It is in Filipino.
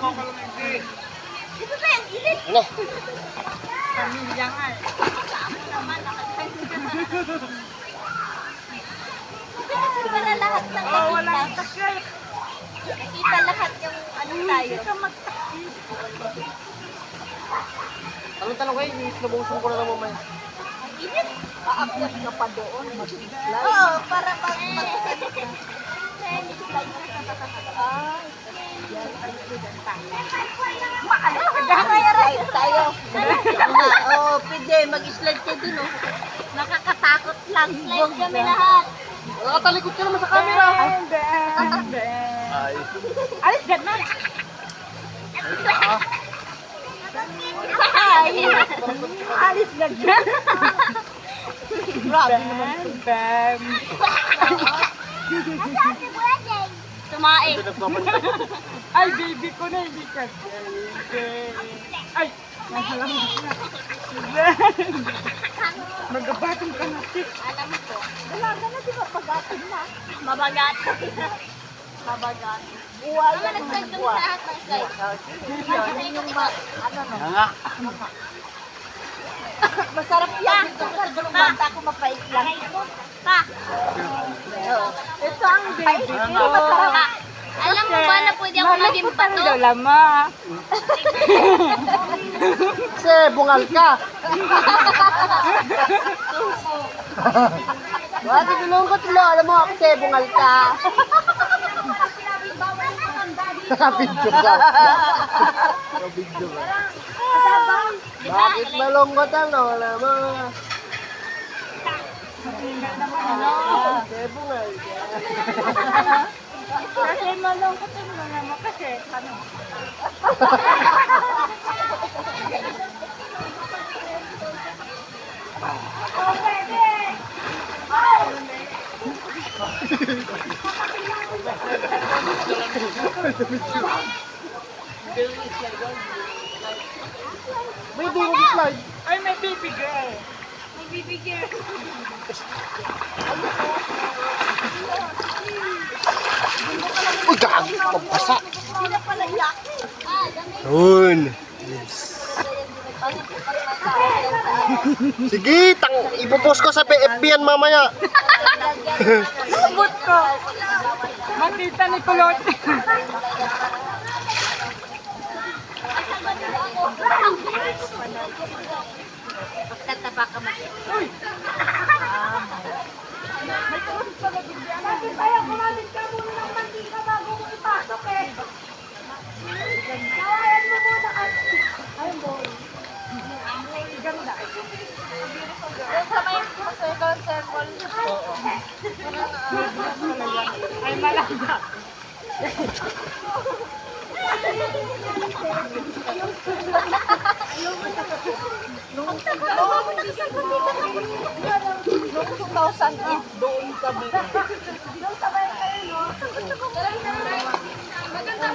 Dito ba yung gilid? Ano? Pamilya nga eh. Para lahat ng Oo, wala nakita. yung takip. Nakita lahat yung ano tayo. Hindi ka magtakip. Tanong kayo, islubungsun ko na lang mamaya. Ang init. Aakyat ka pa doon. Mag-slide. Oo, para pag tayo. Oo, pwede. Mag-slide ka dun, oh. Nakakatakot lang. Slide kami lahat. Nakatalikod ka naman sa camera. Ay. Alis dyan na. Alis na dyan. Grabe naman. Bam. Tumae. Ay, baby ko na, hindi ka. Ay, nahalang na. Magabatong ka na, sis. Alam ko. Dalaga na, di ba? Pagatong na. Mabagat. Mabagat. Buhay ang nag-slide kami sa lahat ng slide. Nga. Masarap yan. Basta ako mapait lang. Pa. Ito ang baby ko. Masarap. Alam mo ba na pwede ako maging Maliputang bato? lola mo. Kasi bungal ka. Bakit tinulong ko tulo? Alam mo, kasi bungal ka. Nakabidyo ka. Nakabidyo ka. Bakit malungkot ano? Alam mo. Kasi bungal ka. Kasi malungkot ang lola mo kasi. Ano? Baby, huwag slide. Ay, may baby girl. May bibigyan. Uy, gago. Mabasa. Hindi na pala yaki. Dami. Yun. Sige, ipopost ko sa FB yan mamaya. Subot ko. Makita ni Kulot. Pagtataba ka mas. Kaya kumamit ka muna ng mantika bago mo ipasok eh. Kawayan mo muna kasi. Ay, boy. Ganda. Sa may circle. Oo. Ay, malanda. Nung 2008 doon kami. Doon sa may kayo, no? Maganda.